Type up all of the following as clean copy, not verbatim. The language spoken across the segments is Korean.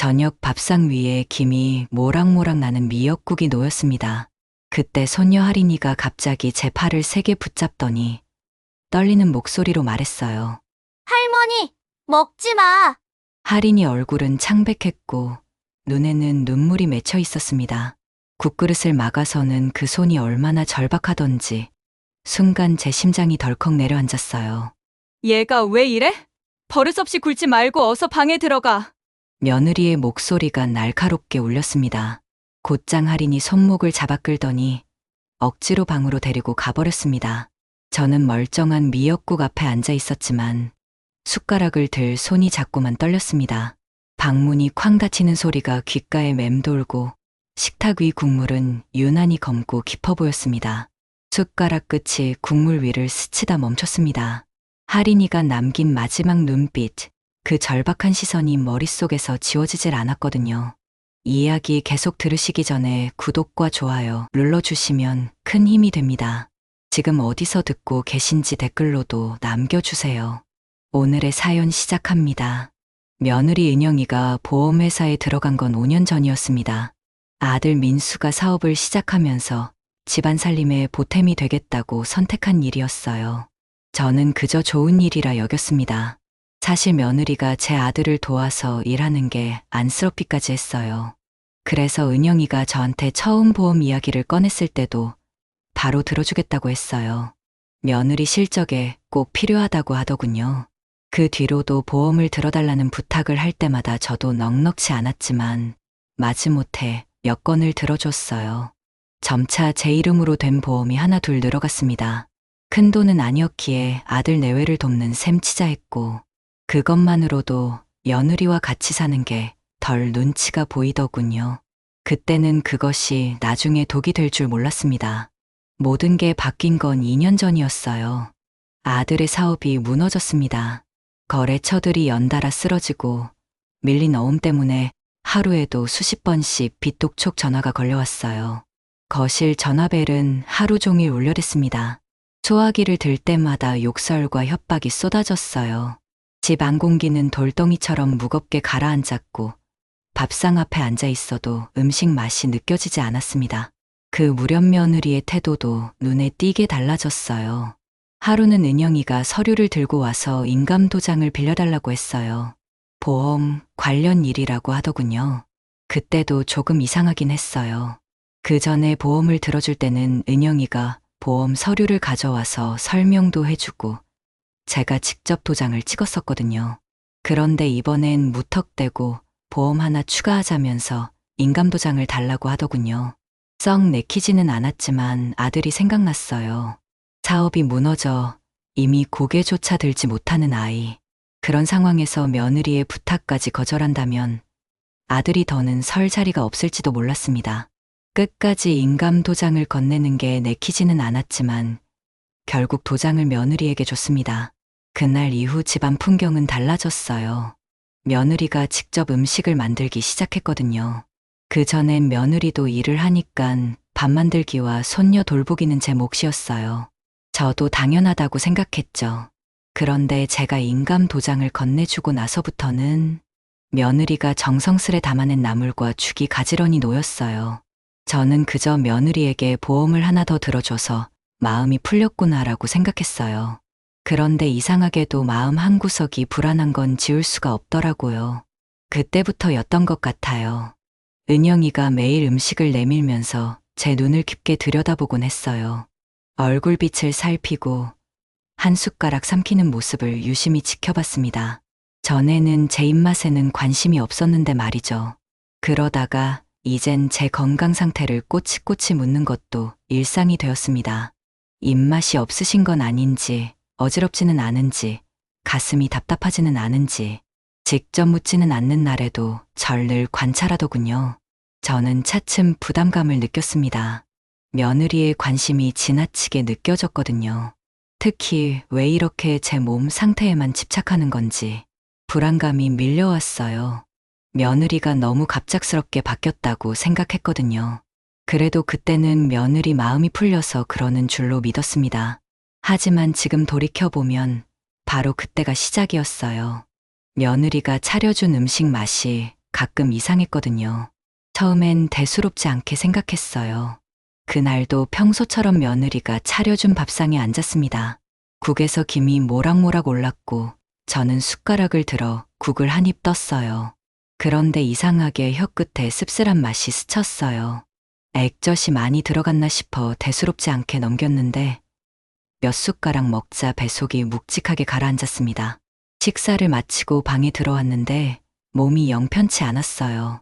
저녁 밥상 위에 김이 모락모락 나는 미역국이 놓였습니다. 그때 손녀 할인이가 갑자기 제 팔을 세게 붙잡더니 떨리는 목소리로 말했어요. 할머니, 먹지 마. 할인이 얼굴은 창백했고 눈에는 눈물이 맺혀 있었습니다. 국그릇을 막아서는 그 손이 얼마나 절박하던지 순간 제 심장이 덜컥 내려앉았어요. 얘가 왜 이래? 버릇없이 굴지 말고 어서 방에 들어가. 며느리의 목소리가 날카롭게 울렸습니다. 곧장 할인이 손목을 잡아 끌더니 억지로 방으로 데리고 가버렸습니다. 저는 멀쩡한 미역국 앞에 앉아 있었지만 숟가락을 들 손이 자꾸만 떨렸습니다. 방문이 쾅 닫히는 소리가 귓가에 맴돌고 식탁 위 국물은 유난히 검고 깊어 보였습니다. 숟가락 끝이 국물 위를 스치다 멈췄습니다. 할인이가 남긴 마지막 눈빛, 그 절박한 시선이 머릿속에서 지워지질 않았거든요. 이 이야기 계속 들으시기 전에 구독과 좋아요 눌러주시면 큰 힘이 됩니다. 지금 어디서 듣고 계신지 댓글로도 남겨주세요. 오늘의 사연 시작합니다. 며느리 은영이가 보험회사에 들어간 건 5년 전이었습니다. 아들 민수가 사업을 시작하면서 집안 살림에 보탬이 되겠다고 선택한 일이었어요. 저는 그저 좋은 일이라 여겼습니다. 사실 며느리가 제 아들을 도와서 일하는 게 안쓰럽기까지 했어요. 그래서 은영이가 저한테 처음 보험 이야기를 꺼냈을 때도 바로 들어주겠다고 했어요. 며느리 실적에 꼭 필요하다고 하더군요. 그 뒤로도 보험을 들어달라는 부탁을 할 때마다 저도 넉넉치 않았지만 마지못해 몇 건을 들어줬어요. 점차 제 이름으로 된 보험이 하나 둘 늘어갔습니다. 큰 돈은 아니었기에 아들 내외를 돕는 셈 치자했고 그것만으로도 며느리와 같이 사는 게 덜 눈치가 보이더군요. 그때는 그것이 나중에 독이 될 줄 몰랐습니다. 모든 게 바뀐 건 2년 전이었어요. 아들의 사업이 무너졌습니다. 거래처들이 연달아 쓰러지고 밀린 어음 때문에 하루에도 수십 번씩 빚독촉 전화가 걸려왔어요. 거실 전화벨은 하루 종일 울려댔습니다. 소화기를 들 때마다 욕설과 협박이 쏟아졌어요. 집 안공기는 돌덩이처럼 무겁게 가라앉았고 밥상 앞에 앉아 있어도 음식 맛이 느껴지지 않았습니다. 그 무련 며느리의 태도도 눈에 띄게 달라졌어요. 하루는 은영이가 서류를 들고 와서 인감도장을 빌려달라고 했어요. 보험 관련 일이라고 하더군요. 그때도 조금 이상하긴 했어요. 그 전에 보험을 들어줄 때는 은영이가 보험 서류를 가져와서 설명도 해주고 제가 직접 도장을 찍었었거든요. 그런데 이번엔 무턱대고 보험 하나 추가하자면서 인감도장을 달라고 하더군요. 썩 내키지는 않았지만 아들이 생각났어요. 사업이 무너져 이미 고개조차 들지 못하는 아이. 그런 상황에서 며느리의 부탁까지 거절한다면 아들이 더는 설 자리가 없을지도 몰랐습니다. 끝까지 인감도장을 건네는 게 내키지는 않았지만 결국 도장을 며느리에게 줬습니다. 그날 이후 집안 풍경은 달라졌어요. 며느리가 직접 음식을 만들기 시작했거든요. 그전엔 며느리도 일을 하니깐 밥 만들기와 손녀 돌보기는 제 몫이었어요. 저도 당연하다고 생각했죠. 그런데 제가 인감 도장을 건네주고 나서부터는 며느리가 정성스레 담아낸 나물과 죽이 가지런히 놓였어요. 저는 그저 며느리에게 보험을 하나 더 들어줘서 마음이 풀렸구나라고 생각했어요. 그런데 이상하게도 마음 한구석이 불안한 건 지울 수가 없더라고요. 그때부터였던 것 같아요. 은영이가 매일 음식을 내밀면서 제 눈을 깊게 들여다보곤 했어요. 얼굴빛을 살피고 한 숟가락 삼키는 모습을 유심히 지켜봤습니다. 전에는 제 입맛에는 관심이 없었는데 말이죠. 그러다가 이젠 제 건강 상태를 꼬치꼬치 묻는 것도 일상이 되었습니다. 입맛이 없으신 건 아닌지, 어지럽지는 않은지, 가슴이 답답하지는 않은지, 직접 묻지는 않는 날에도 절 늘 관찰하더군요. 저는 차츰 부담감을 느꼈습니다. 며느리의 관심이 지나치게 느껴졌거든요. 특히 왜 이렇게 제 몸 상태에만 집착하는 건지 불안감이 밀려왔어요. 며느리가 너무 갑작스럽게 바뀌었다고 생각했거든요. 그래도 그때는 며느리 마음이 풀려서 그러는 줄로 믿었습니다. 하지만 지금 돌이켜보면 바로 그때가 시작이었어요. 며느리가 차려준 음식 맛이 가끔 이상했거든요. 처음엔 대수롭지 않게 생각했어요. 그날도 평소처럼 며느리가 차려준 밥상에 앉았습니다. 국에서 김이 모락모락 올랐고 저는 숟가락을 들어 국을 한 입 떴어요. 그런데 이상하게 혀끝에 씁쓸한 맛이 스쳤어요. 액젓이 많이 들어갔나 싶어 대수롭지 않게 넘겼는데 몇 숟가락 먹자 뱃속이 묵직하게 가라앉았습니다. 식사를 마치고 방에 들어왔는데 몸이 영 편치 않았어요.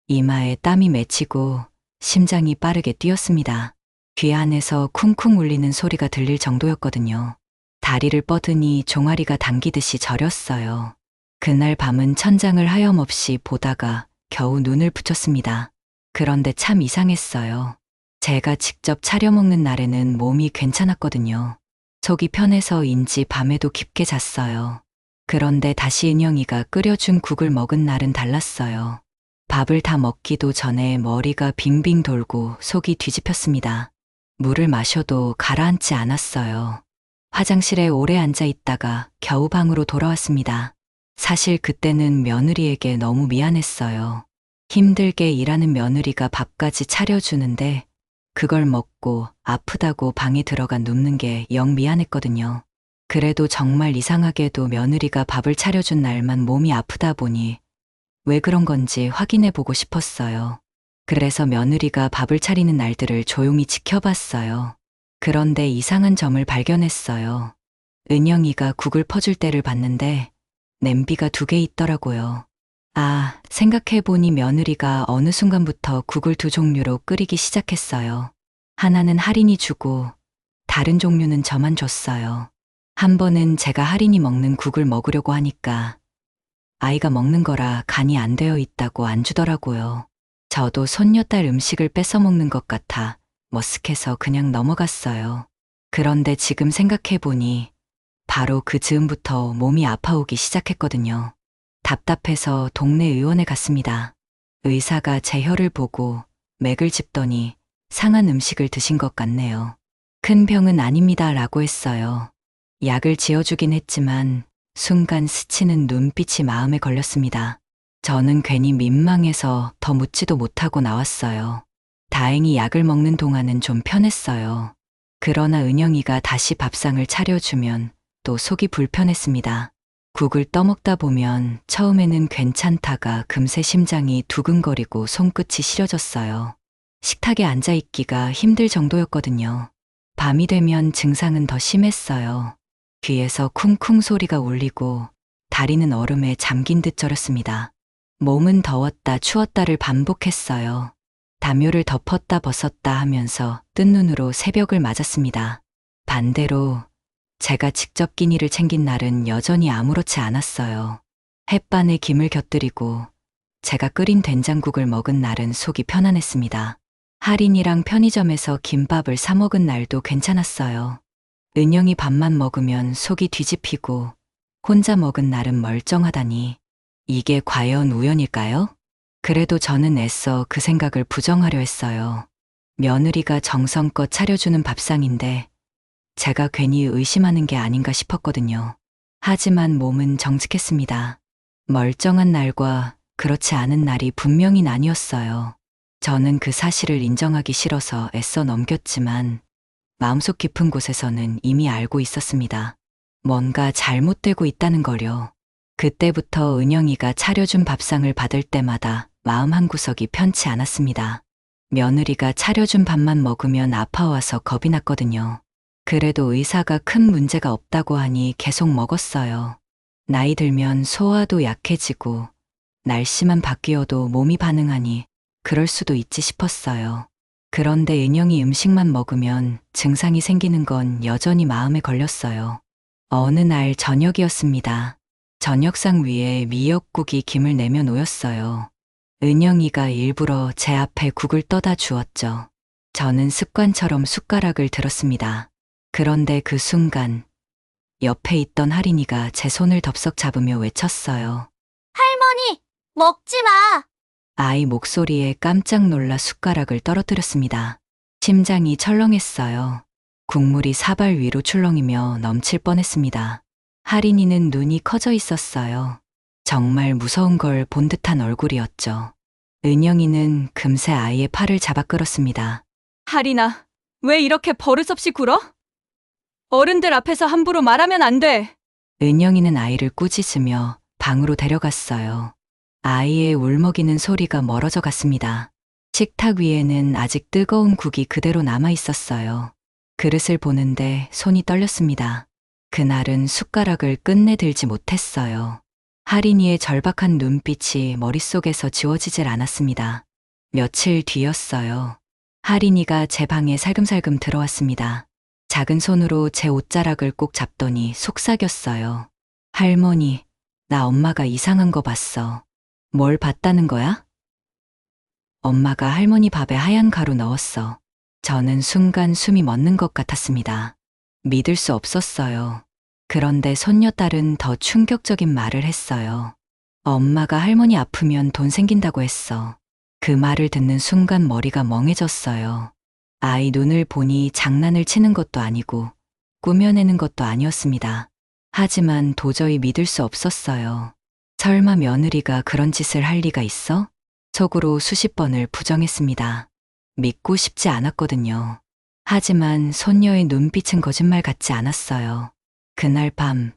이마에 땀이 맺히고 심장이 빠르게 뛰었습니다. 귀 안에서 쿵쿵 울리는 소리가 들릴 정도였거든요. 다리를 뻗으니 종아리가 당기듯이 저렸어요. 그날 밤은 천장을 하염없이 보다가 겨우 눈을 붙였습니다. 그런데 참 이상했어요. 제가 직접 차려 먹는 날에는 몸이 괜찮았거든요. 속이 편해서인지 밤에도 깊게 잤어요. 그런데 다시 은영이가 끓여준 국을 먹은 날은 달랐어요. 밥을 다 먹기도 전에 머리가 빙빙 돌고 속이 뒤집혔습니다. 물을 마셔도 가라앉지 않았어요. 화장실에 오래 앉아 있다가 겨우 방으로 돌아왔습니다. 사실 그때는 며느리에게 너무 미안했어요. 힘들게 일하는 며느리가 밥까지 차려주는데 그걸 먹고 아프다고 방에 들어가 눕는 게 영 미안했거든요. 그래도 정말 이상하게도 며느리가 밥을 차려준 날만 몸이 아프다 보니 왜 그런 건지 확인해 보고 싶었어요. 그래서 며느리가 밥을 차리는 날들을 조용히 지켜봤어요. 그런데 이상한 점을 발견했어요. 은영이가 국을 퍼줄 때를 봤는데 냄비가 2개 있더라고요. 아, 생각해보니 며느리가 어느 순간부터 국을 2종류로 끓이기 시작했어요. 하나는 할인이 주고 다른 종류는 저만 줬어요. 한 번은 제가 할인이 먹는 국을 먹으려고 하니까 아이가 먹는 거라 간이 안 되어 있다고 안 주더라고요. 저도 손녀딸 음식을 뺏어 먹는 것 같아 머쓱해서 그냥 넘어갔어요. 그런데 지금 생각해보니 바로 그 즈음부터 몸이 아파오기 시작했거든요. 답답해서 동네 의원에 갔습니다. 의사가 제 혀를 보고 맥을 짚더니 상한 음식을 드신 것 같네요. 큰 병은 아닙니다 라고 했어요. 약을 지어주긴 했지만 순간 스치는 눈빛이 마음에 걸렸습니다. 저는 괜히 민망해서 더 묻지도 못하고 나왔어요. 다행히 약을 먹는 동안은 좀 편했어요. 그러나 은영이가 다시 밥상을 차려주면 또 속이 불편했습니다. 국을 떠먹다 보면 처음에는 괜찮다가 금세 심장이 두근거리고 손끝이 시려졌어요. 식탁에 앉아있기가 힘들 정도였거든요. 밤이 되면 증상은 더 심했어요. 귀에서 쿵쿵 소리가 울리고 다리는 얼음에 잠긴 듯 저렸습니다. 몸은 더웠다 추웠다를 반복했어요. 담요를 덮었다 벗었다 하면서 뜬 눈으로 새벽을 맞았습니다. 반대로 제가 직접 끼니를 챙긴 날은 여전히 아무렇지 않았어요. 햇반에 김을 곁들이고 제가 끓인 된장국을 먹은 날은 속이 편안했습니다. 할인이랑 편의점에서 김밥을 사 먹은 날도 괜찮았어요. 은영이 밥만 먹으면 속이 뒤집히고 혼자 먹은 날은 멀쩡하다니 이게 과연 우연일까요? 그래도 저는 애써 그 생각을 부정하려 했어요. 며느리가 정성껏 차려주는 밥상인데 제가 괜히 의심하는 게 아닌가 싶었거든요. 하지만 몸은 정직했습니다. 멀쩡한 날과 그렇지 않은 날이 분명히 나뉘었어요. 저는 그 사실을 인정하기 싫어서 애써 넘겼지만 마음속 깊은 곳에서는 이미 알고 있었습니다. 뭔가 잘못되고 있다는 거요. 그때부터 은영이가 차려준 밥상을 받을 때마다 마음 한구석이 편치 않았습니다. 며느리가 차려준 밥만 먹으면 아파와서 겁이 났거든요. 그래도 의사가 큰 문제가 없다고 하니 계속 먹었어요. 나이 들면 소화도 약해지고 날씨만 바뀌어도 몸이 반응하니 그럴 수도 있지 싶었어요. 그런데 은영이 음식만 먹으면 증상이 생기는 건 여전히 마음에 걸렸어요. 어느 날 저녁이었습니다. 저녁상 위에 미역국이 김을 내며 놓였어요. 은영이가 일부러 제 앞에 국을 떠다 주었죠. 저는 습관처럼 숟가락을 들었습니다. 그런데 그 순간 옆에 있던 할인이가 제 손을 덥석 잡으며 외쳤어요. 할머니, 먹지 마! 아이 목소리에 깜짝 놀라 숟가락을 떨어뜨렸습니다. 심장이 철렁했어요. 국물이 사발 위로 출렁이며 넘칠 뻔했습니다. 할인이는 눈이 커져 있었어요. 정말 무서운 걸 본 듯한 얼굴이었죠. 은영이는 금세 아이의 팔을 잡아 끌었습니다. 하리나, 왜 이렇게 버릇없이 굴어? 어른들 앞에서 함부로 말하면 안 돼. 은영이는 아이를 꾸짖으며 방으로 데려갔어요. 아이의 울먹이는 소리가 멀어져 갔습니다. 식탁 위에는 아직 뜨거운 국이 그대로 남아 있었어요. 그릇을 보는데 손이 떨렸습니다. 그날은 숟가락을 끝내 들지 못했어요. 하린이의 절박한 눈빛이 머릿속에서 지워지질 않았습니다. 며칠 뒤였어요. 하린이가 제 방에 살금살금 들어왔습니다. 작은 손으로 제 옷자락을 꼭 잡더니 속삭였어요. 할머니, 나 엄마가 이상한 거 봤어. 뭘 봤다는 거야? 엄마가 할머니 밥에 하얀 가루 넣었어. 저는 순간 숨이 멎는 것 같았습니다. 믿을 수 없었어요. 그런데 손녀딸은 더 충격적인 말을 했어요. 엄마가 할머니 아프면 돈 생긴다고 했어. 그 말을 듣는 순간 머리가 멍해졌어요. 아이 눈을 보니 장난을 치는 것도 아니고 꾸며내는 것도 아니었습니다. 하지만 도저히 믿을 수 없었어요. 설마 며느리가 그런 짓을 할 리가 있어? 속으로 수십 번을 부정했습니다. 믿고 싶지 않았거든요. 하지만 손녀의 눈빛은 거짓말 같지 않았어요. 그날 밤,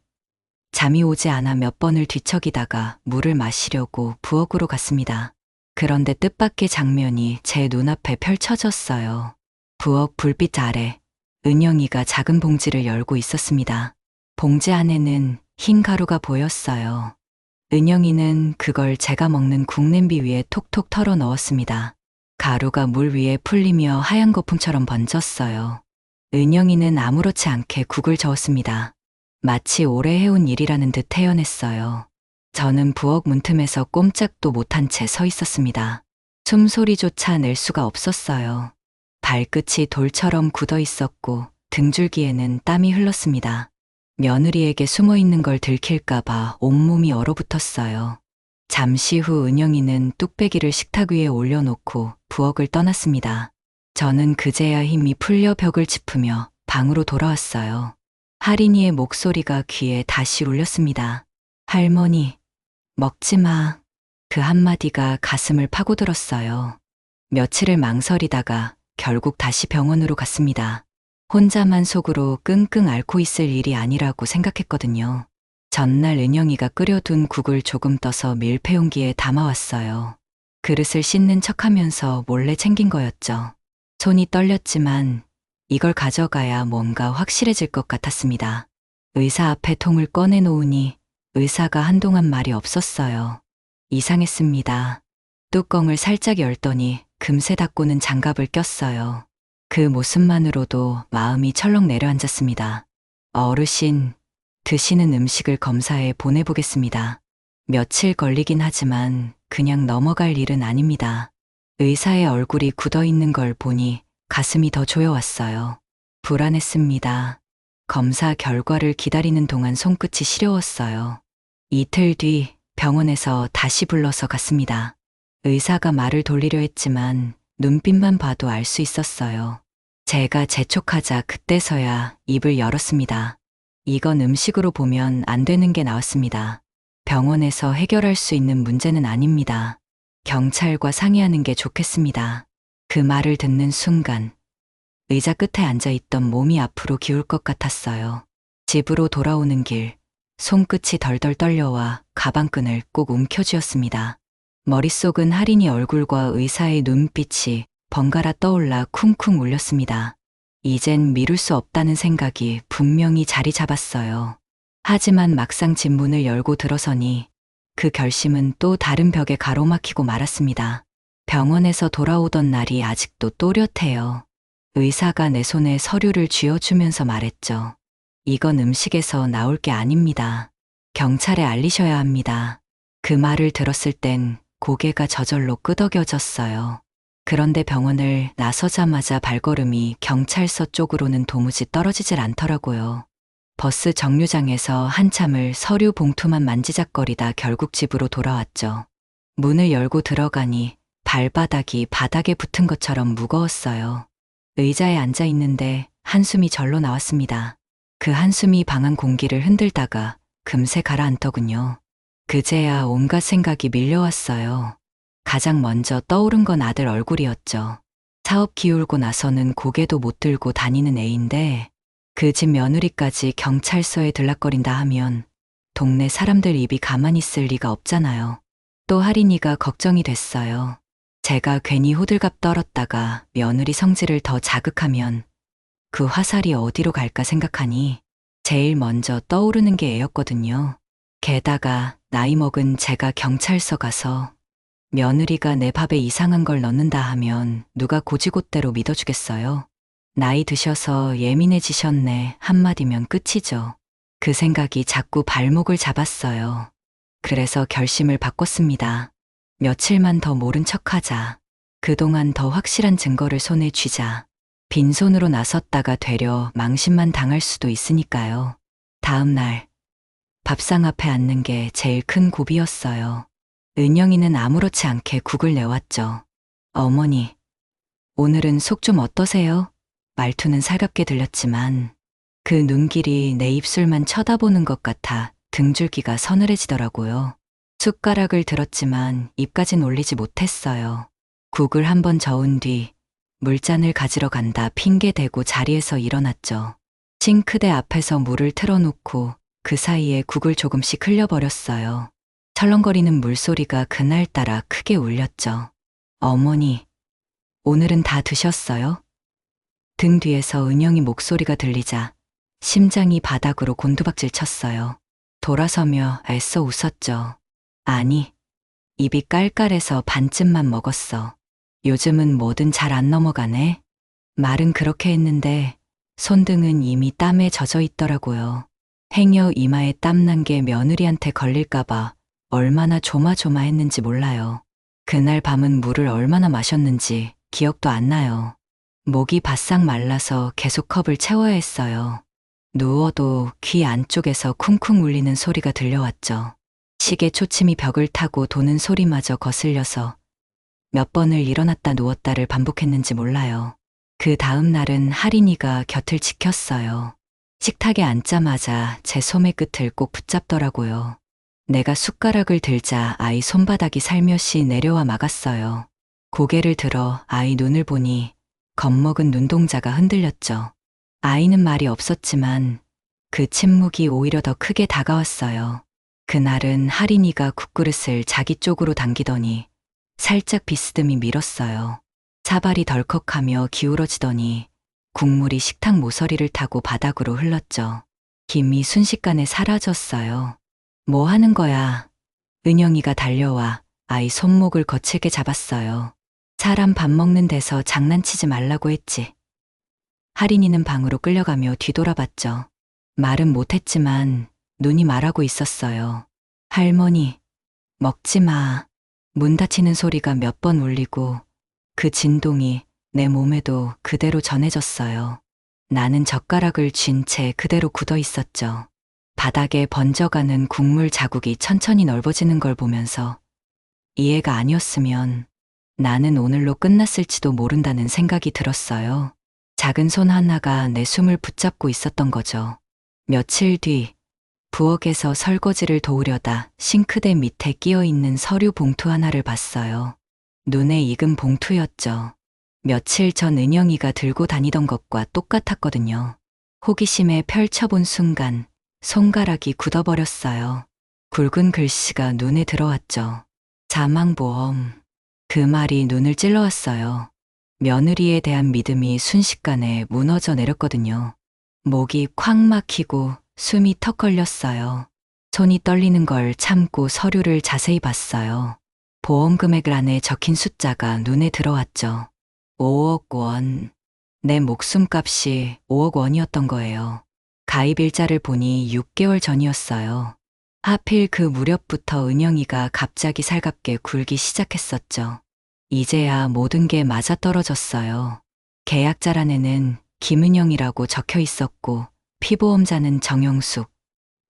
잠이 오지 않아 몇 번을 뒤척이다가 물을 마시려고 부엌으로 갔습니다. 그런데 뜻밖의 장면이 제 눈앞에 펼쳐졌어요. 부엌 불빛 아래 은영이가 작은 봉지를 열고 있었습니다. 봉지 안에는 흰 가루가 보였어요. 은영이는 그걸 제가 먹는 국냄비 위에 톡톡 털어 넣었습니다. 가루가 물 위에 풀리며 하얀 거품처럼 번졌어요. 은영이는 아무렇지 않게 국을 저었습니다. 마치 오래 해온 일이라는 듯 태연했어요. 저는 부엌 문틈에서 꼼짝도 못한 채 서 있었습니다. 숨소리조차 낼 수가 없었어요. 발끝이 돌처럼 굳어 있었고 등줄기에는 땀이 흘렀습니다. 며느리에게 숨어 있는 걸 들킬까봐 온몸이 얼어붙었어요. 잠시 후 은영이는 뚝배기를 식탁 위에 올려놓고 부엌을 떠났습니다. 저는 그제야 힘이 풀려 벽을 짚으며 방으로 돌아왔어요. 하린이의 목소리가 귀에 다시 울렸습니다. 할머니, 먹지 마. 그 한마디가 가슴을 파고들었어요. 며칠을 망설이다가 결국 다시 병원으로 갔습니다. 혼자만 속으로 끙끙 앓고 있을 일이 아니라고 생각했거든요. 전날 은영이가 끓여둔 국을 조금 떠서 밀폐용기에 담아왔어요. 그릇을 씻는 척하면서 몰래 챙긴 거였죠. 손이 떨렸지만 이걸 가져가야 뭔가 확실해질 것 같았습니다. 의사 앞에 통을 꺼내놓으니 의사가 한동안 말이 없었어요. 이상했습니다. 뚜껑을 살짝 열더니 금세 닫고는 장갑을 꼈어요. 그 모습만으로도 마음이 철렁 내려앉았습니다. 어르신, 드시는 음식을 검사해 보내보겠습니다. 며칠 걸리긴 하지만 그냥 넘어갈 일은 아닙니다. 의사의 얼굴이 굳어 있는 걸 보니 가슴이 더 조여왔어요. 불안했습니다. 검사 결과를 기다리는 동안 손끝이 시려웠어요. 이틀 뒤 병원에서 다시 불러서 갔습니다. 의사가 말을 돌리려 했지만 눈빛만 봐도 알 수 있었어요. 제가 재촉하자 그때서야 입을 열었습니다. 이건 음식으로 보면 안 되는 게 나왔습니다. 병원에서 해결할 수 있는 문제는 아닙니다. 경찰과 상의하는 게 좋겠습니다. 그 말을 듣는 순간 의자 끝에 앉아있던 몸이 앞으로 기울 것 같았어요. 집으로 돌아오는 길, 손끝이 덜덜 떨려와 가방끈을 꼭 움켜쥐었습니다. 머릿속은 하린이 얼굴과 의사의 눈빛이 번갈아 떠올라 쿵쿵 울렸습니다. 이젠 미룰 수 없다는 생각이 분명히 자리 잡았어요. 하지만 막상 집 문을 열고 들어서니 그 결심은 또 다른 벽에 가로막히고 말았습니다. 병원에서 돌아오던 날이 아직도 또렷해요. 의사가 내 손에 서류를 쥐어주면서 말했죠. 이건 음식에서 나올 게 아닙니다. 경찰에 알리셔야 합니다. 그 말을 들었을 땐 고개가 저절로 끄덕여졌어요. 그런데 병원을 나서자마자 발걸음이 경찰서 쪽으로는 도무지 떨어지질 않더라고요. 버스 정류장에서 한참을 서류 봉투만 만지작거리다 결국 집으로 돌아왔죠. 문을 열고 들어가니 발바닥이 바닥에 붙은 것처럼 무거웠어요. 의자에 앉아 있는데 한숨이 절로 나왔습니다. 그 한숨이 방안 공기를 흔들다가 금세 가라앉더군요. 그제야 온갖 생각이 밀려왔어요. 가장 먼저 떠오른 건 아들 얼굴이었죠. 사업 기울고 나서는 고개도 못 들고 다니는 애인데 그 집 며느리까지 경찰서에 들락거린다 하면 동네 사람들 입이 가만히 있을 리가 없잖아요. 또 할인이가 걱정이 됐어요. 제가 괜히 호들갑 떨었다가 며느리 성질을 더 자극하면 그 화살이 어디로 갈까 생각하니 제일 먼저 떠오르는 게 애였거든요. 게다가 나이 먹은 제가 경찰서 가서 며느리가 내 밥에 이상한 걸 넣는다 하면 누가 고지곳대로 믿어주겠어요. 나이 드셔서 예민해지셨네 한마디면 끝이죠. 그 생각이 자꾸 발목을 잡았어요. 그래서 결심을 바꿨습니다. 며칠만 더 모른 척하자. 그동안 더 확실한 증거를 손에 쥐자. 빈손으로 나섰다가 되려 망신만 당할 수도 있으니까요. 다음 날 밥상 앞에 앉는 게 제일 큰 고비였어요. 은영이는 아무렇지 않게 국을 내왔죠. 어머니, 오늘은 속 좀 어떠세요? 말투는 살갑게 들렸지만 그 눈길이 내 입술만 쳐다보는 것 같아 등줄기가 서늘해지더라고요. 숟가락을 들었지만 입까진 올리지 못했어요. 국을 한번 저은 뒤 물잔을 가지러 간다 핑계 대고 자리에서 일어났죠. 싱크대 앞에서 물을 틀어놓고 그 사이에 국을 조금씩 흘려버렸어요. 철렁거리는 물소리가 그날따라 크게 울렸죠. 어머니, 오늘은 다 드셨어요? 등 뒤에서 은영이 목소리가 들리자 심장이 바닥으로 곤두박질 쳤어요. 돌아서며 애써 웃었죠. 아니, 입이 깔깔해서 반쯤만 먹었어. 요즘은 뭐든 잘 안 넘어가네. 말은 그렇게 했는데 손등은 이미 땀에 젖어 있더라고요. 행여 이마에 땀난 게 며느리한테 걸릴까봐 얼마나 조마조마했는지 몰라요. 그날 밤은 물을 얼마나 마셨는지 기억도 안 나요. 목이 바싹 말라서 계속 컵을 채워야 했어요. 누워도 귀 안쪽에서 쿵쿵 울리는 소리가 들려왔죠. 시계 초침이 벽을 타고 도는 소리마저 거슬려서 몇 번을 일어났다 누웠다를 반복했는지 몰라요. 그 다음 날은 할인이가 곁을 지켰어요. 식탁에 앉자마자 제 소매 끝을 꼭 붙잡더라고요. 내가 숟가락을 들자 아이 손바닥이 살며시 내려와 막았어요. 고개를 들어 아이 눈을 보니 겁먹은 눈동자가 흔들렸죠. 아이는 말이 없었지만 그 침묵이 오히려 더 크게 다가왔어요. 그날은 할인이가 국그릇을 자기 쪽으로 당기더니 살짝 비스듬히 밀었어요. 사발이 덜컥하며 기울어지더니 국물이 식탁 모서리를 타고 바닥으로 흘렀죠. 김이 순식간에 사라졌어요. 뭐 하는 거야? 은영이가 달려와 아이 손목을 거칠게 잡았어요. 사람 밥 먹는 데서 장난치지 말라고 했지. 할인이는 방으로 끌려가며 뒤돌아봤죠. 말은 못했지만 눈이 말하고 있었어요. 할머니, 먹지 마. 문 닫히는 소리가 몇 번 울리고 그 진동이 내 몸에도 그대로 전해졌어요. 나는 젓가락을 쥔 채 그대로 굳어 있었죠. 바닥에 번져가는 국물 자국이 천천히 넓어지는 걸 보면서 이해가 아니었으면 나는 오늘로 끝났을지도 모른다는 생각이 들었어요. 작은 손 하나가 내 숨을 붙잡고 있었던 거죠. 며칠 뒤 부엌에서 설거지를 도우려다 싱크대 밑에 끼어있는 서류 봉투 하나를 봤어요. 눈에 익은 봉투였죠. 며칠 전 은영이가 들고 다니던 것과 똑같았거든요. 호기심에 펼쳐본 순간 손가락이 굳어버렸어요. 굵은 글씨가 눈에 들어왔죠. 사망보험. 그 말이 눈을 찔러왔어요. 며느리에 대한 믿음이 순식간에 무너져 내렸거든요. 목이 콱 막히고 숨이 턱 걸렸어요. 손이 떨리는 걸 참고 서류를 자세히 봤어요. 보험 금액을 안에 적힌 숫자가 눈에 들어왔죠. 5억 원. 내 목숨값이 5억 원이었던 거예요. 가입일자를 보니 6개월 전이었어요. 하필 그 무렵부터 은영이가 갑자기 살갑게 굴기 시작했었죠. 이제야 모든 게 맞아떨어졌어요. 계약자란에는 김은영이라고 적혀 있었고 피보험자는 정영숙,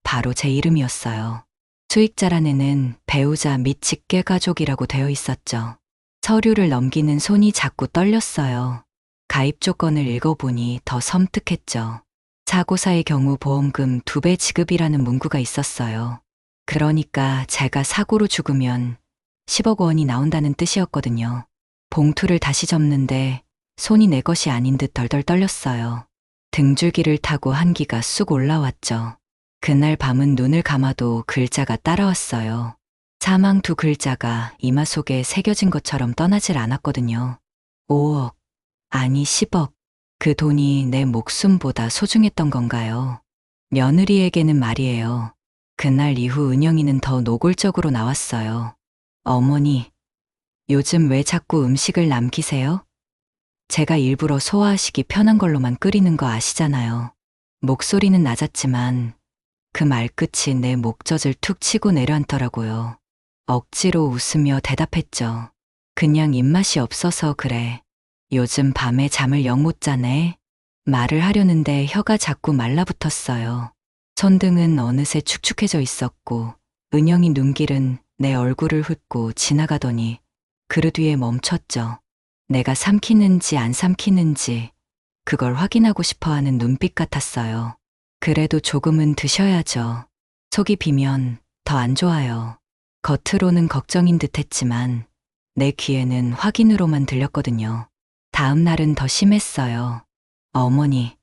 바로 제 이름이었어요. 수익자란에는 배우자 및 직계가족이라고 되어 있었죠. 서류를 넘기는 손이 자꾸 떨렸어요. 가입 조건을 읽어보니 더 섬뜩했죠. 사고사의 경우 보험금 2배 지급이라는 문구가 있었어요. 그러니까 제가 사고로 죽으면 10억 원이 나온다는 뜻이었거든요. 봉투를 다시 접는데 손이 내 것이 아닌 듯 덜덜 떨렸어요. 등줄기를 타고 한기가 쑥 올라왔죠. 그날 밤은 눈을 감아도 글자가 따라왔어요. 사망 두 글자가 이마 속에 새겨진 것처럼 떠나질 않았거든요. 5억, 아니 10억. 그 돈이 내 목숨보다 소중했던 건가요? 며느리에게는 말이에요. 그날 이후 은영이는 더 노골적으로 나왔어요. 어머니, 요즘 왜 자꾸 음식을 남기세요? 제가 일부러 소화하시기 편한 걸로만 끓이는 거 아시잖아요. 목소리는 낮았지만 그 말끝이 내 목젖을 툭 치고 내려앉더라고요. 억지로 웃으며 대답했죠. 그냥 입맛이 없어서 그래. 요즘 밤에 잠을 영 못 자네. 말을 하려는데 혀가 자꾸 말라붙었어요. 손등은 어느새 축축해져 있었고 은영이 눈길은 내 얼굴을 훑고 지나가더니 그릇 위에 멈췄죠. 내가 삼키는지 안 삼키는지 그걸 확인하고 싶어하는 눈빛 같았어요. 그래도 조금은 드셔야죠. 속이 비면 더 안 좋아요. 겉으로는 걱정인 듯 했지만 내 귀에는 확인으로만 들렸거든요. 다음 날은 더 심했어요. 어머니,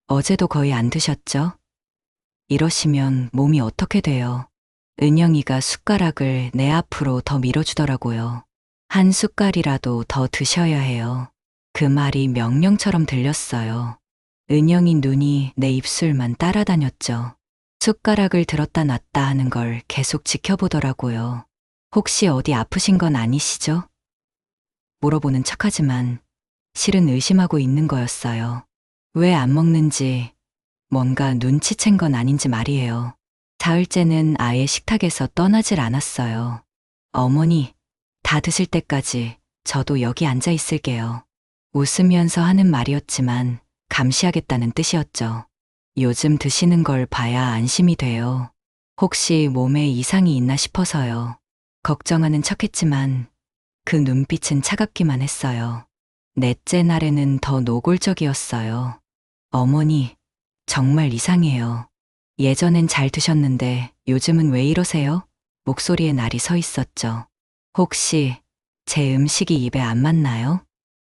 어제도 거의 안 드셨죠? 이러시면 몸이 어떻게 돼요? 은영이가 숟가락을 내 앞으로 더 밀어주더라고요. 한 숟갈이라도 더 드셔야 해요. 그 말이 명령처럼 들렸어요. 은영이 눈이 내 입술만 따라다녔죠. 숟가락을 들었다 놨다 하는 걸 계속 지켜보더라고요. 혹시 어디 아프신 건 아니시죠? 물어보는 척하지만 실은 의심하고 있는 거였어요. 왜 안 먹는지 뭔가 눈치챈 건 아닌지 말이에요. 사흘째는 아예 식탁에서 떠나질 않았어요. 어머니, 다 드실 때까지 저도 여기 앉아 있을게요. 웃으면서 하는 말이었지만 감시하겠다는 뜻이었죠. 요즘 드시는 걸 봐야 안심이 돼요. 혹시 몸에 이상이 있나 싶어서요. 걱정하는 척했지만 그 눈빛은 차갑기만 했어요. 넷째 날에는 더 노골적이었어요. 어머니, 정말 이상해요. 예전엔 잘 드셨는데 요즘은 왜 이러세요? 목소리에 날이 서 있었죠. 혹시 제 음식이 입에 안 맞나요?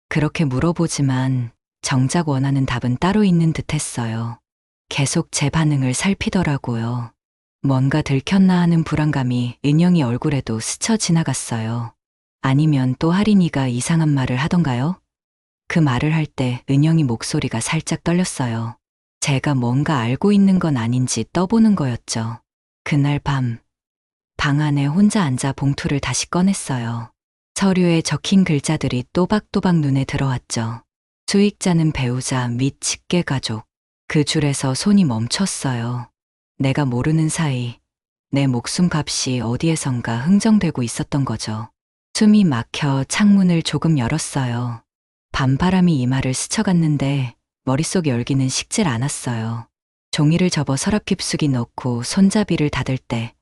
그렇게 물어보지만 정작 원하는 답은 따로 있는 듯 했어요. 계속 제 반응을 살피더라고요. 뭔가 들켰나 하는 불안감이 은영이 얼굴에도 스쳐 지나갔어요. 아니면 또 할인이가 이상한 말을 하던가요? 그 말을 할 때 은영이 목소리가 살짝 떨렸어요. 제가 뭔가 알고 있는 건 아닌지 떠보는 거였죠. 그날 밤, 방 안에 혼자 앉아 봉투를 다시 꺼냈어요. 서류에 적힌 글자들이 또박또박 눈에 들어왔죠. 수익자는 배우자 및 직계가족. 그 줄에서 손이 멈췄어요. 내가 모르는 사이 내 목숨값이 어디에선가 흥정되고 있었던 거죠. 숨이 막혀 창문을 조금 열었어요. 밤바람이 이마를 스쳐갔는데 머릿속 열기는 식질 않았어요. 종이를 접어 서랍 깊숙이 넣고 손잡이를 닫을 때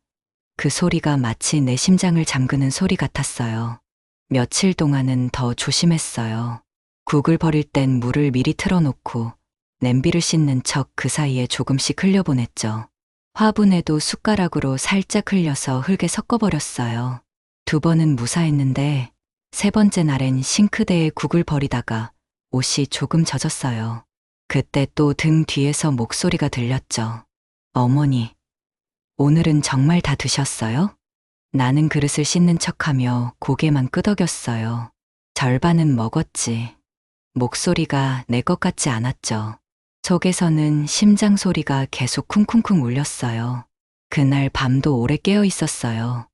그 소리가 마치 내 심장을 잠그는 소리 같았어요. 며칠 동안은 더 조심했어요. 국을 버릴 땐 물을 미리 틀어놓고 냄비를 씻는 척 그 사이에 조금씩 흘려보냈죠. 화분에도 숟가락으로 살짝 흘려서 흙에 섞어버렸어요. 2번은 무사했는데 3번째 날엔 싱크대에 국을 버리다가 옷이 조금 젖었어요. 그때 또 등 뒤에서 목소리가 들렸죠. 어머니, 오늘은 정말 다 드셨어요? 나는 그릇을 씻는 척하며 고개만 끄덕였어요. 절반은 먹었지. 목소리가 내 것 같지 않았죠. 속에서는 심장 소리가 계속 쿵쿵쿵 울렸어요. 그날 밤도 오래 깨어 있었어요.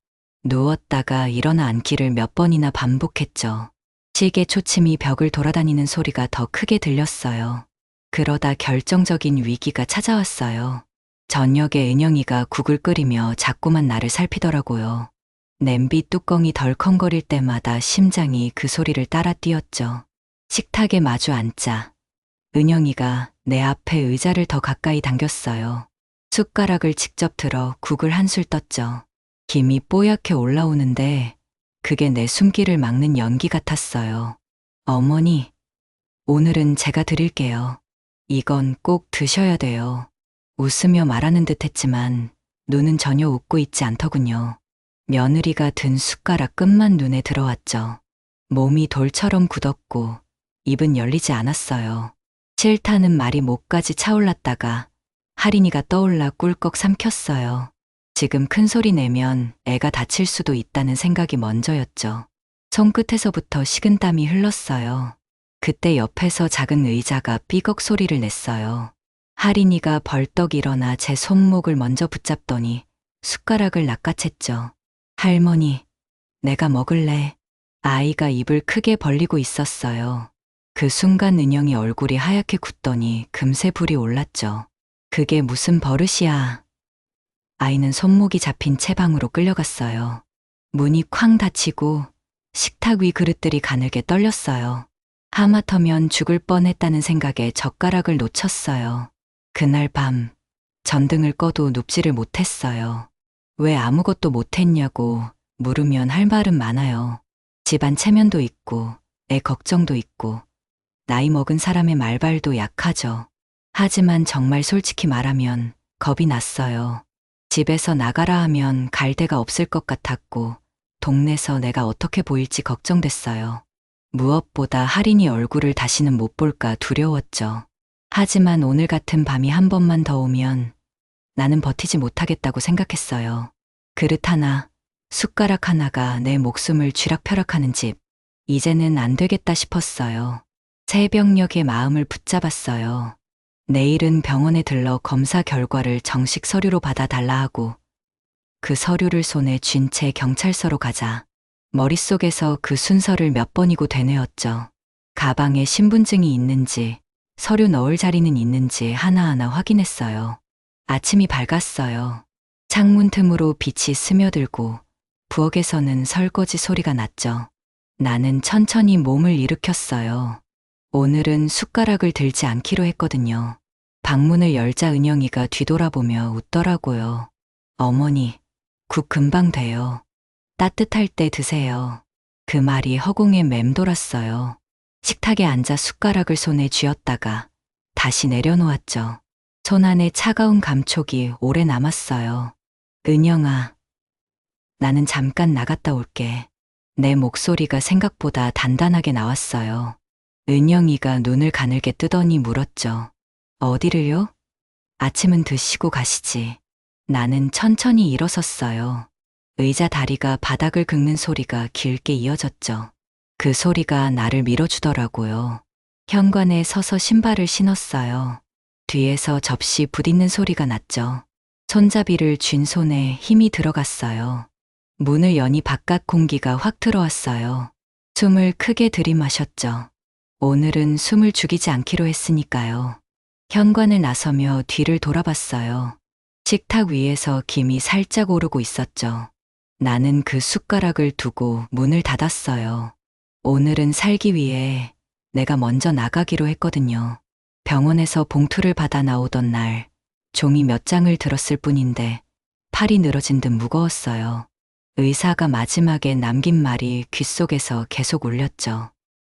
누웠다가 일어나 앉기를 몇 번이나 반복했죠. 시계 초침이 벽을 돌아다니는 소리가 더 크게 들렸어요. 그러다 결정적인 위기가 찾아왔어요. 저녁에 은영이가 국을 끓이며 자꾸만 나를 살피더라고요. 냄비 뚜껑이 덜컹거릴 때마다 심장이 그 소리를 따라 뛰었죠. 식탁에 마주 앉자 은영이가 내 앞에 의자를 더 가까이 당겼어요. 숟가락을 직접 들어 국을 한술 떴죠. 김이 뽀얗게 올라오는데 그게 내 숨기를 막는 연기 같았어요. 어머니, 오늘은 제가 드릴게요. 이건 꼭 드셔야 돼요. 웃으며 말하는 듯 했지만 눈은 전혀 웃고 있지 않더군요. 며느리가 든 숟가락 끝만 눈에 들어왔죠. 몸이 돌처럼 굳었고 입은 열리지 않았어요. 싫다는 말이 목까지 차올랐다가 할인이가 떠올라 꿀꺽 삼켰어요. 지금 큰 소리 내면 애가 다칠 수도 있다는 생각이 먼저였죠. 손끝에서부터 식은땀이 흘렀어요. 그때 옆에서 작은 의자가 삐걱 소리를 냈어요. 할인이가 벌떡 일어나 제 손목을 먼저 붙잡더니 숟가락을 낚아챘죠. 할머니, 내가 먹을래. 아이가 입을 크게 벌리고 있었어요. 그 순간 은영이 얼굴이 하얗게 굳더니 금세 불이 올랐죠. 그게 무슨 버릇이야. 아이는 손목이 잡힌 채 방으로 끌려갔어요. 문이 쾅 닫히고 식탁 위 그릇들이 가늘게 떨렸어요. 하마터면 죽을 뻔했다는 생각에 젓가락을 놓쳤어요. 그날 밤 전등을 꺼도 눕지를 못했어요. 왜 아무것도 못했냐고 물으면 할 말은 많아요. 집안 체면도 있고 애 걱정도 있고 나이 먹은 사람의 말발도 약하죠. 하지만 정말 솔직히 말하면 겁이 났어요. 집에서 나가라 하면 갈 데가 없을 것 같았고 동네에서 내가 어떻게 보일지 걱정됐어요. 무엇보다 할인이 얼굴을 다시는 못 볼까 두려웠죠. 하지만 오늘 같은 밤이 한 번만 더 오면 나는 버티지 못하겠다고 생각했어요. 그릇 하나, 숟가락 하나가 내 목숨을 쥐락펴락하는 집. 이제는 안 되겠다 싶었어요. 새벽녘에 마음을 붙잡았어요. 내일은 병원에 들러 검사 결과를 정식 서류로 받아달라 하고 그 서류를 손에 쥔 채 경찰서로 가자. 머릿속에서 그 순서를 몇 번이고 되뇌었죠. 가방에 신분증이 있는지, 서류 넣을 자리는 있는지 하나하나 확인했어요. 아침이 밝았어요. 창문 틈으로 빛이 스며들고 부엌에서는 설거지 소리가 났죠. 나는 천천히 몸을 일으켰어요. 오늘은 숟가락을 들지 않기로 했거든요. 방문을 열자 은영이가 뒤돌아보며 웃더라고요. 어머니, 국 금방 돼요. 따뜻할 때 드세요. 그 말이 허공에 맴돌았어요. 식탁에 앉아 숟가락을 손에 쥐었다가 다시 내려놓았죠. 손 안에 차가운 감촉이 오래 남았어요. 은영아, 나는 잠깐 나갔다 올게. 내 목소리가 생각보다 단단하게 나왔어요. 은영이가 눈을 가늘게 뜨더니 물었죠. 어디를요? 아침은 드시고 가시지. 나는 천천히 일어섰어요. 의자 다리가 바닥을 긁는 소리가 길게 이어졌죠. 그 소리가 나를 밀어주더라고요. 현관에 서서 신발을 신었어요. 뒤에서 접시 부딪는 소리가 났죠. 손잡이를 쥔 손에 힘이 들어갔어요. 문을 여니 바깥 공기가 확 들어왔어요. 숨을 크게 들이마셨죠. 오늘은 숨을 죽이지 않기로 했으니까요. 현관을 나서며 뒤를 돌아봤어요. 식탁 위에서 김이 살짝 오르고 있었죠. 나는 그 숟가락을 두고 문을 닫았어요. 오늘은 살기 위해 내가 먼저 나가기로 했거든요. 병원에서 봉투를 받아 나오던 날 종이 몇 장을 들었을 뿐인데 팔이 늘어진 듯 무거웠어요. 의사가 마지막에 남긴 말이 귓속에서 계속 울렸죠.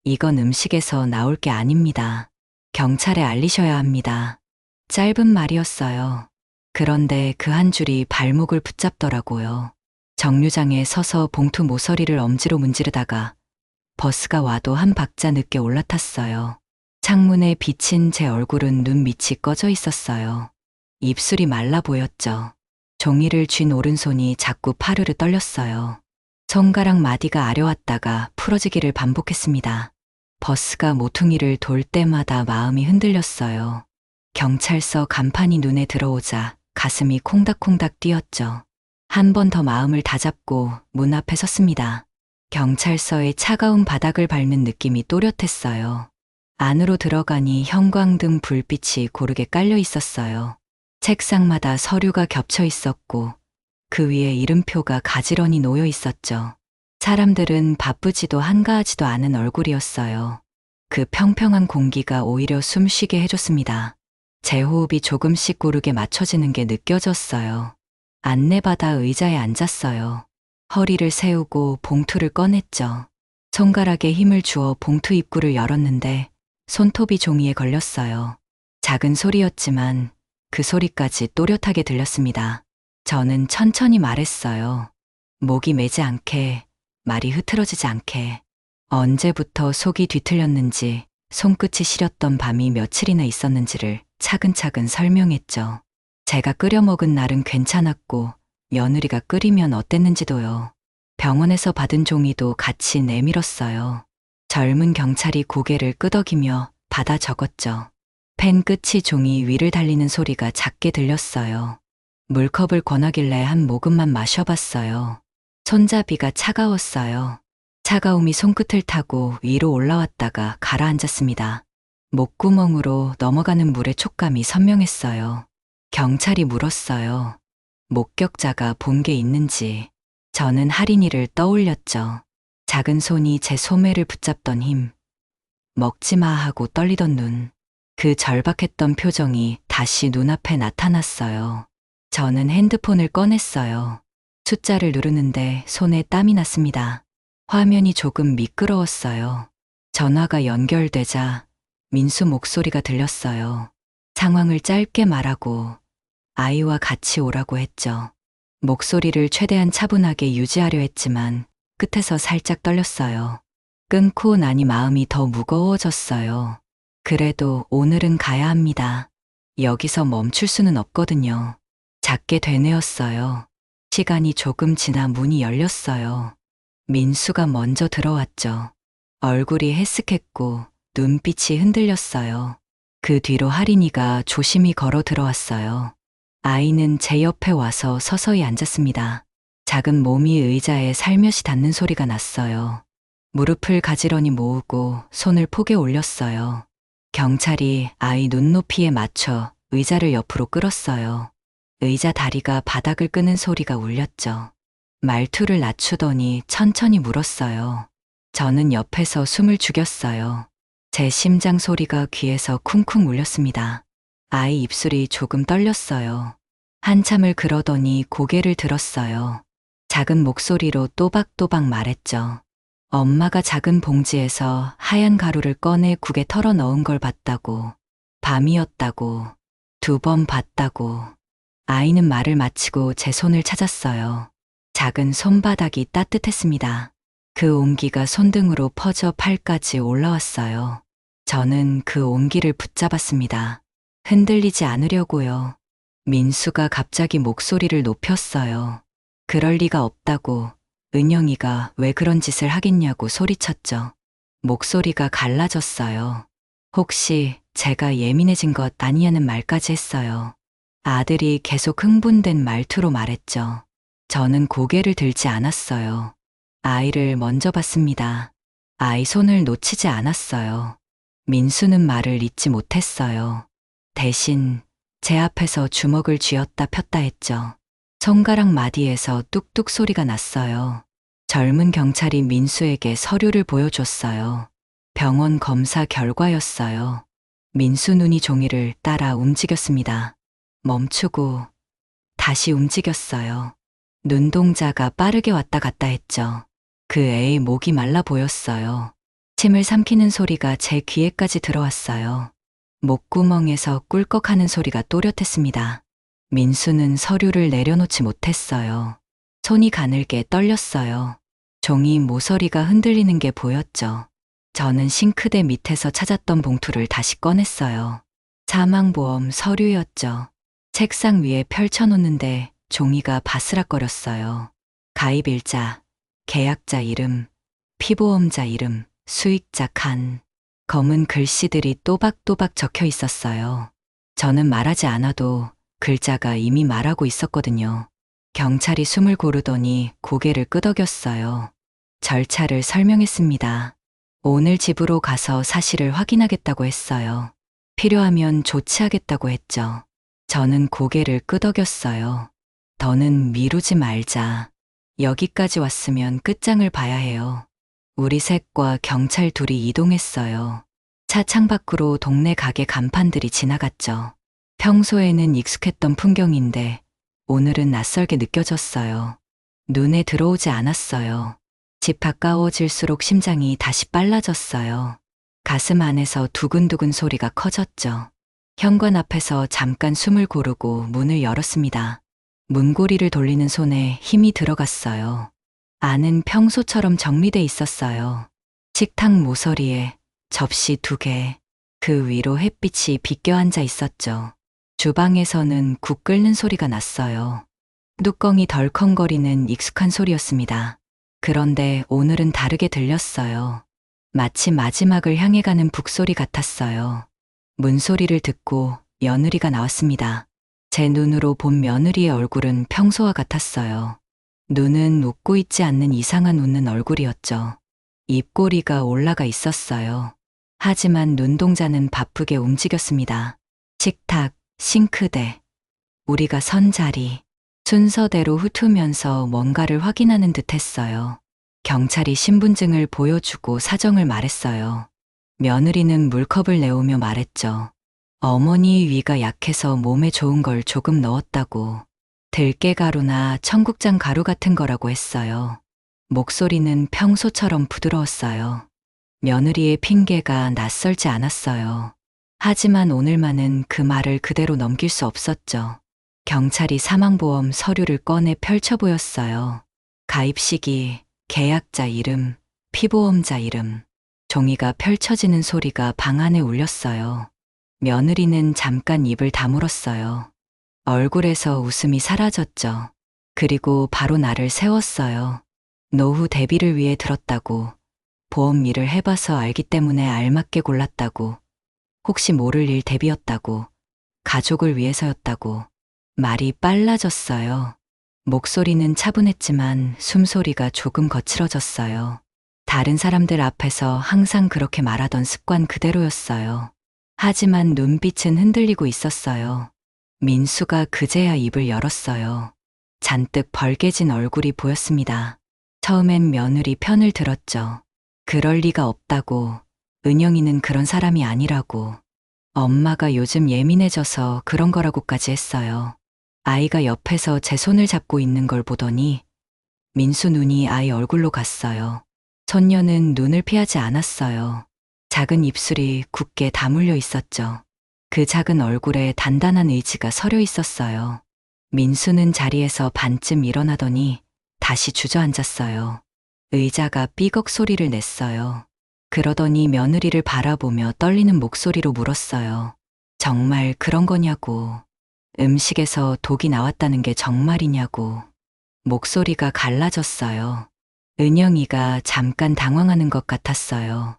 이건 음식에서 나올 게 아닙니다. 경찰에 알리셔야 합니다. 짧은 말이었어요. 그런데 그 한 줄이 발목을 붙잡더라고요. 정류장에 서서 봉투 모서리를 엄지로 문지르다가 버스가 와도 한 박자 늦게 올라탔어요. 창문에 비친 제 얼굴은 눈 밑이 꺼져 있었어요. 입술이 말라 보였죠. 종이를 쥔 오른손이 자꾸 파르르 떨렸어요. 손가락 마디가 아려왔다가 풀어지기를 반복했습니다. 버스가 모퉁이를 돌 때마다 마음이 흔들렸어요. 경찰서 간판이 눈에 들어오자 가슴이 콩닥콩닥 뛰었죠. 한 번 더 마음을 다잡고 문 앞에 섰습니다. 경찰서의 차가운 바닥을 밟는 느낌이 또렷했어요. 안으로 들어가니 형광등 불빛이 고르게 깔려 있었어요. 책상마다 서류가 겹쳐 있었고 그 위에 이름표가 가지런히 놓여 있었죠. 사람들은 바쁘지도 한가하지도 않은 얼굴이었어요. 그 평평한 공기가 오히려 숨쉬게 해줬습니다. 제 호흡이 조금씩 고르게 맞춰지는 게 느껴졌어요. 안내받아 의자에 앉았어요. 허리를 세우고 봉투를 꺼냈죠. 손가락에 힘을 주어 봉투 입구를 열었는데 손톱이 종이에 걸렸어요. 작은 소리였지만 그 소리까지 또렷하게 들렸습니다. 저는 천천히 말했어요. 목이 매지 않게, 말이 흐트러지지 않게. 언제부터 속이 뒤틀렸는지, 손끝이 시렸던 밤이 며칠이나 있었는지를 차근차근 설명했죠. 제가 끓여 먹은 날은 괜찮았고, 며느리가 끓이면 어땠는지도요. 병원에서 받은 종이도 같이 내밀었어요. 젊은 경찰이 고개를 끄덕이며 받아 적었죠. 펜 끝이 종이 위를 달리는 소리가 작게 들렸어요. 물컵을 권하길래 한 모금만 마셔봤어요. 손잡이가 차가웠어요. 차가움이 손끝을 타고 위로 올라왔다가 가라앉았습니다. 목구멍으로 넘어가는 물의 촉감이 선명했어요. 경찰이 물었어요. 목격자가 본 게 있는지. 저는 할인이를 떠올렸죠. 작은 손이 제 소매를 붙잡던 힘. 먹지 마 하고 떨리던 눈. 그 절박했던 표정이 다시 눈앞에 나타났어요. 저는 핸드폰을 꺼냈어요. 숫자를 누르는데 손에 땀이 났습니다. 화면이 조금 미끄러웠어요. 전화가 연결되자 민수 목소리가 들렸어요. 상황을 짧게 말하고 아이와 같이 오라고 했죠. 목소리를 최대한 차분하게 유지하려 했지만 끝에서 살짝 떨렸어요. 끊고 나니 마음이 더 무거워졌어요. 그래도 오늘은 가야 합니다. 여기서 멈출 수는 없거든요. 작게 되뇌었어요. 시간이 조금 지나 문이 열렸어요. 민수가 먼저 들어왔죠. 얼굴이 해쓱했고 눈빛이 흔들렸어요. 그 뒤로 할인이가 조심히 걸어 들어왔어요. 아이는 제 옆에 와서 서서히 앉았습니다. 작은 몸이 의자에 살며시 닿는 소리가 났어요. 무릎을 가지런히 모으고 손을 폭에 올렸어요. 경찰이 아이 눈높이에 맞춰 의자를 옆으로 끌었어요. 의자 다리가 바닥을 끄는 소리가 울렸죠. 말투를 낮추더니 천천히 물었어요. 저는 옆에서 숨을 죽였어요. 제 심장 소리가 귀에서 쿵쿵 울렸습니다. 아이 입술이 조금 떨렸어요. 한참을 그러더니 고개를 들었어요. 작은 목소리로 또박또박 말했죠. 엄마가 작은 봉지에서 하얀 가루를 꺼내 국에 털어 넣은 걸 봤다고. 밤이었다고. 2번 봤다고. 아이는 말을 마치고 제 손을 찾았어요. 작은 손바닥이 따뜻했습니다. 그 온기가 손등으로 퍼져 팔까지 올라왔어요. 저는 그 온기를 붙잡았습니다. 흔들리지 않으려고요. 민수가 갑자기 목소리를 높였어요. 그럴 리가 없다고. 은영이가 왜 그런 짓을 하겠냐고 소리쳤죠. 목소리가 갈라졌어요. 혹시 제가 예민해진 것 아니냐는 말까지 했어요. 아들이 계속 흥분된 말투로 말했죠. 저는 고개를 들지 않았어요. 아이를 먼저 봤습니다. 아이 손을 놓치지 않았어요. 민수는 말을 잇지 못했어요. 대신 제 앞에서 주먹을 쥐었다 폈다 했죠. 손가락 마디에서 뚝뚝 소리가 났어요. 젊은 경찰이 민수에게 서류를 보여줬어요. 병원 검사 결과였어요. 민수 눈이 종이를 따라 움직였습니다. 멈추고 다시 움직였어요. 눈동자가 빠르게 왔다 갔다 했죠. 그 애의 목이 말라 보였어요. 침을 삼키는 소리가 제 귀에까지 들어왔어요. 목구멍에서 꿀꺽하는 소리가 또렷했습니다. 민수는 서류를 내려놓지 못했어요. 손이 가늘게 떨렸어요. 종이 모서리가 흔들리는 게 보였죠. 저는 싱크대 밑에서 찾았던 봉투를 다시 꺼냈어요. 사망보험 서류였죠. 책상 위에 펼쳐놓는데 종이가 바스락거렸어요. 가입일자, 계약자 이름, 피보험자 이름, 수익자 칸. 검은 글씨들이 또박또박 적혀 있었어요. 저는 말하지 않아도 글자가 이미 말하고 있었거든요. 경찰이 숨을 고르더니 고개를 끄덕였어요. 절차를 설명했습니다. 오늘 집으로 가서 사실을 확인하겠다고 했어요. 필요하면 조치하겠다고 했죠. 저는 고개를 끄덕였어요. 더는 미루지 말자. 여기까지 왔으면 끝장을 봐야 해요. 우리 셋과 경찰 둘이 이동했어요. 차 창밖으로 동네 가게 간판들이 지나갔죠. 평소에는 익숙했던 풍경인데 오늘은 낯설게 느껴졌어요. 눈에 들어오지 않았어요. 집 가까워질수록 심장이 다시 빨라졌어요. 가슴 안에서 두근두근 소리가 커졌죠. 현관 앞에서 잠깐 숨을 고르고 문을 열었습니다. 문고리를 돌리는 손에 힘이 들어갔어요. 안은 평소처럼 정리돼 있었어요. 식탁 모서리에 접시 2개, 그 위로 햇빛이 비껴 앉아 있었죠. 주방에서는 국 끓는 소리가 났어요. 뚜껑이 덜컹거리는 익숙한 소리였습니다. 그런데 오늘은 다르게 들렸어요. 마치 마지막을 향해 가는 북소리 같았어요. 문소리를 듣고 며느리가 나왔습니다. 제 눈으로 본 며느리의 얼굴은 평소와 같았어요. 눈은 웃고 있지 않는 이상한 웃는 얼굴이었죠. 입꼬리가 올라가 있었어요. 하지만 눈동자는 바쁘게 움직였습니다. 식탁, 싱크대, 우리가 선 자리, 순서대로 훑으면서 뭔가를 확인하는 듯 했어요. 경찰이 신분증을 보여주고 사정을 말했어요. 며느리는 물컵을 내오며 말했죠. 어머니 위가 약해서 몸에 좋은 걸 조금 넣었다고. 들깨가루나 청국장 가루 같은 거라고 했어요. 목소리는 평소처럼 부드러웠어요. 며느리의 핑계가 낯설지 않았어요. 하지만 오늘만은 그 말을 그대로 넘길 수 없었죠. 경찰이 사망보험 서류를 꺼내 펼쳐 보였어요. 가입 시기, 계약자 이름, 피보험자 이름. 종이가 펼쳐지는 소리가 방 안에 울렸어요. 며느리는 잠깐 입을 다물었어요. 얼굴에서 웃음이 사라졌죠. 그리고 바로 나를 세웠어요. 노후 대비를 위해 들었다고. 보험 일을 해봐서 알기 때문에 알맞게 골랐다고. 혹시 모를 일 대비였다고. 가족을 위해서였다고. 말이 빨라졌어요. 목소리는 차분했지만 숨소리가 조금 거칠어졌어요. 다른 사람들 앞에서 항상 그렇게 말하던 습관 그대로였어요. 하지만 눈빛은 흔들리고 있었어요. 민수가 그제야 입을 열었어요. 잔뜩 벌개진 얼굴이 보였습니다. 처음엔 며느리 편을 들었죠. 그럴 리가 없다고. 은영이는 그런 사람이 아니라고. 엄마가 요즘 예민해져서 그런 거라고까지 했어요. 아이가 옆에서 제 손을 잡고 있는 걸 보더니 민수 눈이 아이 얼굴로 갔어요. 손녀는 눈을 피하지 않았어요. 작은 입술이 굳게 다물려 있었죠. 그 작은 얼굴에 단단한 의지가 서려 있었어요. 민수는 자리에서 반쯤 일어나더니 다시 주저앉았어요. 의자가 삐걱 소리를 냈어요. 그러더니 며느리를 바라보며 떨리는 목소리로 물었어요. 정말 그런 거냐고. 음식에서 독이 나왔다는 게 정말이냐고. 목소리가 갈라졌어요. 은영이가 잠깐 당황하는 것 같았어요.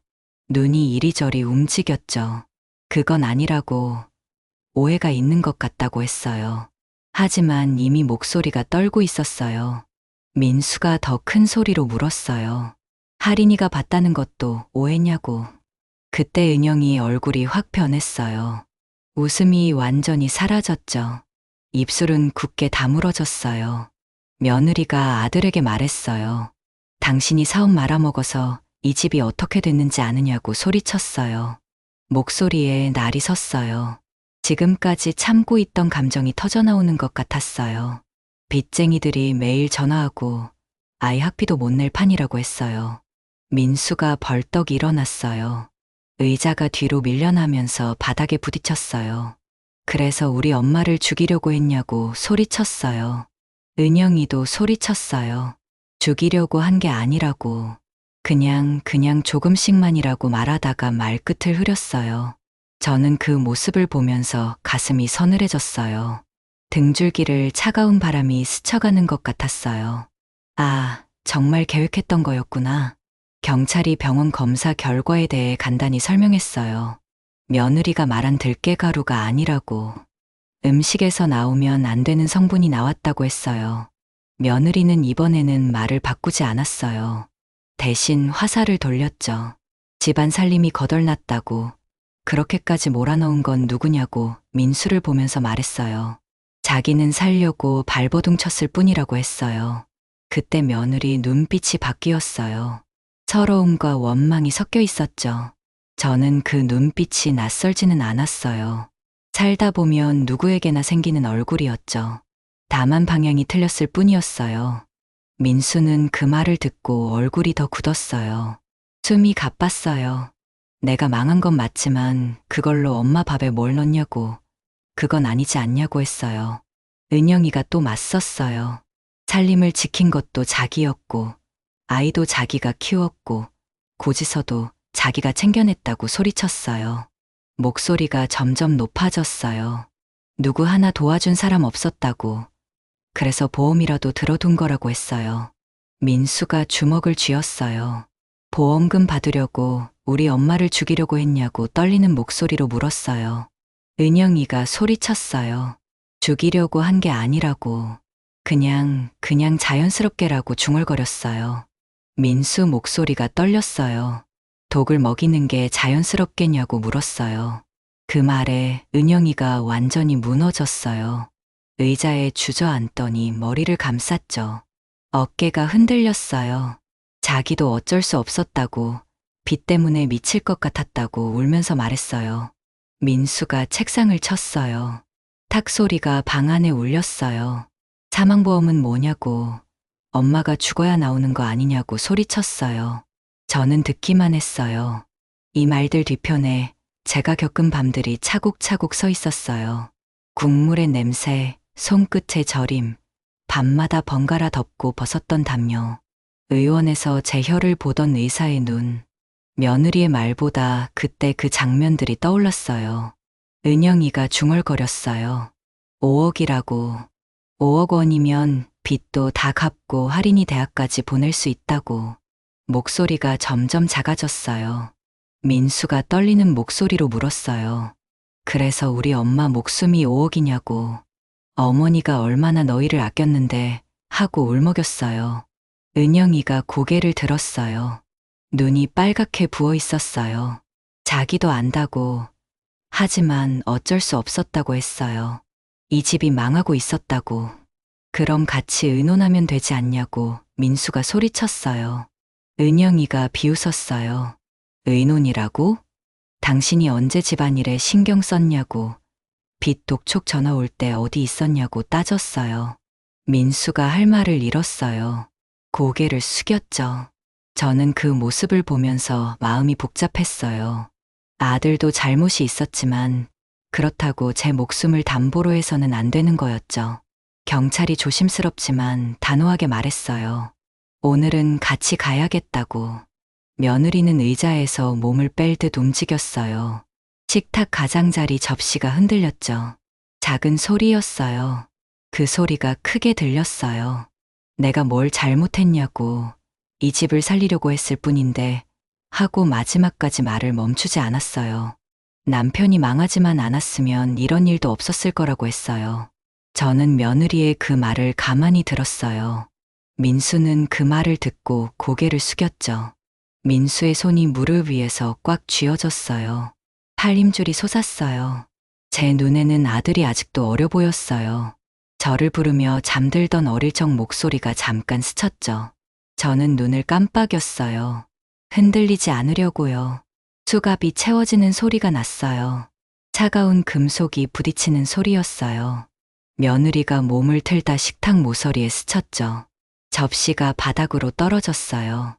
눈이 이리저리 움직였죠. 그건 아니라고. 오해가 있는 것 같다고 했어요. 하지만 이미 목소리가 떨고 있었어요. 민수가 더 큰 소리로 물었어요. 할인이가 봤다는 것도 오해냐고. 그때 은영이 얼굴이 확 변했어요. 웃음이 완전히 사라졌죠. 입술은 굳게 다물어졌어요. 며느리가 아들에게 말했어요. 당신이 사업 말아먹어서 이 집이 어떻게 됐는지 아느냐고 소리쳤어요. 목소리에 날이 섰어요. 지금까지 참고 있던 감정이 터져나오는 것 같았어요. 빚쟁이들이 매일 전화하고 아이 학비도 못 낼 판이라고 했어요. 민수가 벌떡 일어났어요. 의자가 뒤로 밀려나면서 바닥에 부딪혔어요. 그래서 우리 엄마를 죽이려고 했냐고 소리쳤어요. 은영이도 소리쳤어요. 죽이려고 한 게 아니라고. 그냥 조금씩만이라고 말하다가 말끝을 흐렸어요. 저는 그 모습을 보면서 가슴이 서늘해졌어요. 등줄기를 차가운 바람이 스쳐가는 것 같았어요. 아, 정말 계획했던 거였구나. 경찰이 병원 검사 결과에 대해 간단히 설명했어요. 며느리가 말한 들깨가루가 아니라고. 음식에서 나오면 안 되는 성분이 나왔다고 했어요. 며느리는 이번에는 말을 바꾸지 않았어요. 대신 화살을 돌렸죠. 집안 살림이 거덜났다고. 그렇게까지 몰아넣은 건 누구냐고 민수를 보면서 말했어요. 자기는 살려고 발버둥 쳤을 뿐이라고 했어요. 그때 며느리 눈빛이 바뀌었어요. 서러움과 원망이 섞여 있었죠. 저는 그 눈빛이 낯설지는 않았어요. 살다 보면 누구에게나 생기는 얼굴이었죠. 다만 방향이 틀렸을 뿐이었어요. 민수는 그 말을 듣고 얼굴이 더 굳었어요. 숨이 가빴어요. 내가 망한 건 맞지만 그걸로 엄마 밥에 뭘 넣냐고. 그건 아니지 않냐고 했어요. 은영이가 또 맞섰어요. 살림을 지킨 것도 자기였고, 아이도 자기가 키웠고, 고지서도 자기가 챙겨냈다고 소리쳤어요. 목소리가 점점 높아졌어요. 누구 하나 도와준 사람 없었다고. 그래서 보험이라도 들어둔 거라고 했어요. 민수가 주먹을 쥐었어요. 보험금 받으려고 우리 엄마를 죽이려고 했냐고 떨리는 목소리로 물었어요. 은영이가 소리쳤어요. 죽이려고 한 게 아니라고. 그냥 자연스럽게라고 중얼거렸어요. 민수 목소리가 떨렸어요. 독을 먹이는 게 자연스럽겠냐고 물었어요. 그 말에 은영이가 완전히 무너졌어요. 의자에 주저앉더니 머리를 감쌌죠. 어깨가 흔들렸어요. 자기도 어쩔 수 없었다고, 빚 때문에 미칠 것 같았다고 울면서 말했어요. 민수가 책상을 쳤어요. 탁 소리가 방 안에 울렸어요. 사망보험은 뭐냐고, 엄마가 죽어야 나오는 거 아니냐고 소리쳤어요. 저는 듣기만 했어요. 이 말들 뒤편에 제가 겪은 밤들이 차곡차곡 서 있었어요. 국물의 냄새, 손끝의 저림, 밤마다 번갈아 덮고 벗었던 담요, 의원에서 제 혀를 보던 의사의 눈, 며느리의 말보다 그때 그 장면들이 떠올랐어요. 은영이가 중얼거렸어요. 5억이라고. 5억 원이면 빚도 다 갚고 할인이 대학까지 보낼 수 있다고. 목소리가 점점 작아졌어요. 민수가 떨리는 목소리로 물었어요. 그래서 우리 엄마 목숨이 5억이냐고. 어머니가 얼마나 너희를 아꼈는데 하고 울먹였어요. 은영이가 고개를 들었어요. 눈이 빨갛게 부어 있었어요. 자기도 안다고. 하지만 어쩔 수 없었다고 했어요. 이 집이 망하고 있었다고. 그럼 같이 의논하면 되지 않냐고 민수가 소리쳤어요. 은영이가 비웃었어요. 의논이라고? 당신이 언제 집안일에 신경 썼냐고. 빚 독촉 전화 올 때 어디 있었냐고 따졌어요. 민수가 할 말을 잃었어요. 고개를 숙였죠. 저는 그 모습을 보면서 마음이 복잡했어요. 아들도 잘못이 있었지만 그렇다고 제 목숨을 담보로 해서는 안 되는 거였죠. 경찰이 조심스럽지만 단호하게 말했어요. 오늘은 같이 가야겠다고. 며느리는 의자에서 몸을 뺄 듯 움직였어요. 식탁 가장자리 접시가 흔들렸죠. 작은 소리였어요. 그 소리가 크게 들렸어요. 내가 뭘 잘못했냐고. 이 집을 살리려고 했을 뿐인데 하고 마지막까지 말을 멈추지 않았어요. 남편이 망하지만 않았으면 이런 일도 없었을 거라고 했어요. 저는 며느리의 그 말을 가만히 들었어요. 민수는 그 말을 듣고 고개를 숙였죠. 민수의 손이 무릎 위에서 꽉 쥐어졌어요. 팔힘줄이 솟았어요. 제 눈에는 아들이 아직도 어려 보였어요. 저를 부르며 잠들던 어릴 적 목소리가 잠깐 스쳤죠. 저는 눈을 깜빡였어요. 흔들리지 않으려고요. 수갑이 채워지는 소리가 났어요. 차가운 금속이 부딪히는 소리였어요. 며느리가 몸을 틀다 식탁 모서리에 스쳤죠. 접시가 바닥으로 떨어졌어요.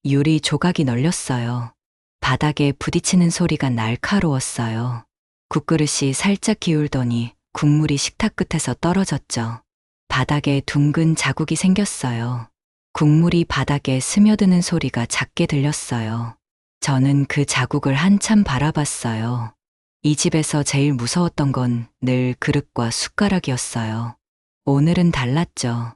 유리 조각이 널렸어요. 바닥에 부딪히는 소리가 날카로웠어요. 국그릇이 살짝 기울더니 국물이 식탁 끝에서 떨어졌죠. 바닥에 둥근 자국이 생겼어요. 국물이 바닥에 스며드는 소리가 작게 들렸어요. 저는 그 자국을 한참 바라봤어요. 이 집에서 제일 무서웠던 건 늘 그릇과 숟가락이었어요. 오늘은 달랐죠.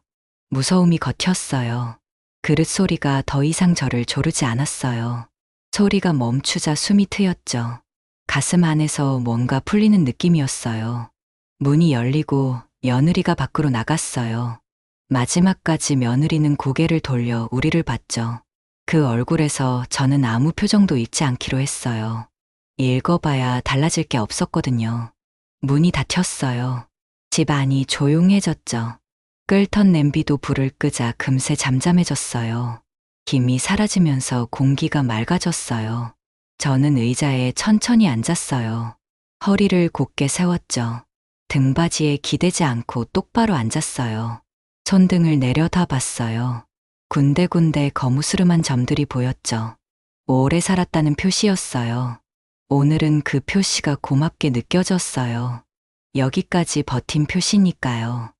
무서움이 겉였어요. 그릇 소리가 더 이상 저를 조르지 않았어요. 소리가 멈추자 숨이 트였죠. 가슴 안에서 뭔가 풀리는 느낌이었어요. 문이 열리고 며느리가 밖으로 나갔어요. 마지막까지 며느리는 고개를 돌려 우리를 봤죠. 그 얼굴에서 저는 아무 표정도 읽지 않기로 했어요. 읽어봐야 달라질 게 없었거든요. 문이 닫혔어요. 집 안이 조용해졌죠. 끓던 냄비도 불을 끄자 금세 잠잠해졌어요. 김이 사라지면서 공기가 맑아졌어요. 저는 의자에 천천히 앉았어요. 허리를 곧게 세웠죠. 등받이에 기대지 않고 똑바로 앉았어요. 손등을 내려다 봤어요. 군데군데 거무스름한 점들이 보였죠. 오래 살았다는 표시였어요. 오늘은 그 표시가 고맙게 느껴졌어요. 여기까지 버틴 표시니까요.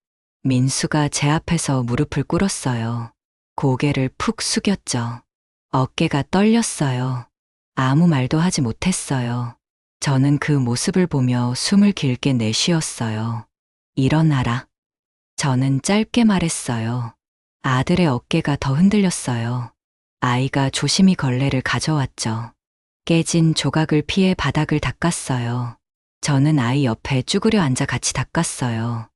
민수가 제 앞에서 무릎을 꿇었어요. 고개를 푹 숙였죠. 어깨가 떨렸어요. 아무 말도 하지 못했어요. 저는 그 모습을 보며 숨을 길게 내쉬었어요. 일어나라. 저는 짧게 말했어요. 아들의 어깨가 더 흔들렸어요. 아이가 조심히 걸레를 가져왔죠. 깨진 조각을 피해 바닥을 닦았어요. 저는 아이 옆에 쭈그려 앉아 같이 닦았어요.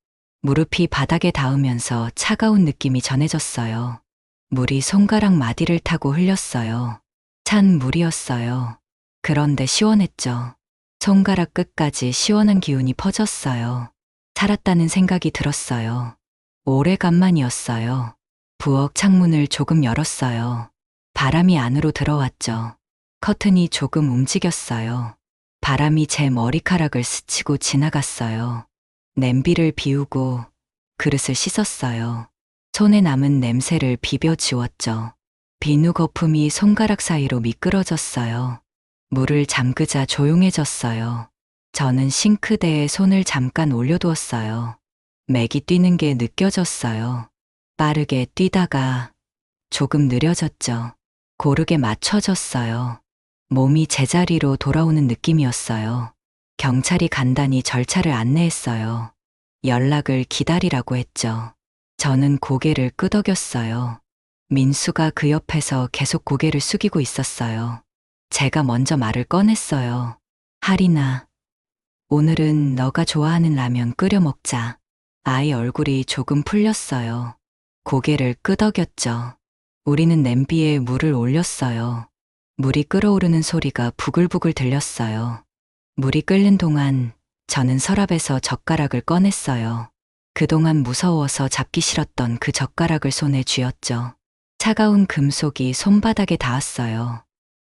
무릎이 바닥에 닿으면서 차가운 느낌이 전해졌어요. 물이 손가락 마디를 타고 흘렸어요. 찬 물이었어요. 그런데 시원했죠. 손가락 끝까지 시원한 기운이 퍼졌어요. 살았다는 생각이 들었어요. 오래간만이었어요. 부엌 창문을 조금 열었어요. 바람이 안으로 들어왔죠. 커튼이 조금 움직였어요. 바람이 제 머리카락을 스치고 지나갔어요. 냄비를 비우고 그릇을 씻었어요. 손에 남은 냄새를 비벼 지웠죠. 비누 거품이 손가락 사이로 미끄러졌어요. 물을 잠그자 조용해졌어요. 저는 싱크대에 손을 잠깐 올려두었어요. 맥이 뛰는 게 느껴졌어요. 빠르게 뛰다가 조금 느려졌죠. 고르게 맞춰졌어요. 몸이 제자리로 돌아오는 느낌이었어요. 경찰이 간단히 절차를 안내했어요. 연락을 기다리라고 했죠. 저는 고개를 끄덕였어요. 민수가 그 옆에서 계속 고개를 숙이고 있었어요. 제가 먼저 말을 꺼냈어요. 하리나, 오늘은 너가 좋아하는 라면 끓여 먹자. 아이 얼굴이 조금 풀렸어요. 고개를 끄덕였죠. 우리는 냄비에 물을 올렸어요. 물이 끓어오르는 소리가 부글부글 들렸어요. 물이 끓는 동안 저는 서랍에서 젓가락을 꺼냈어요. 그동안 무서워서 잡기 싫었던 그 젓가락을 손에 쥐었죠. 차가운 금속이 손바닥에 닿았어요.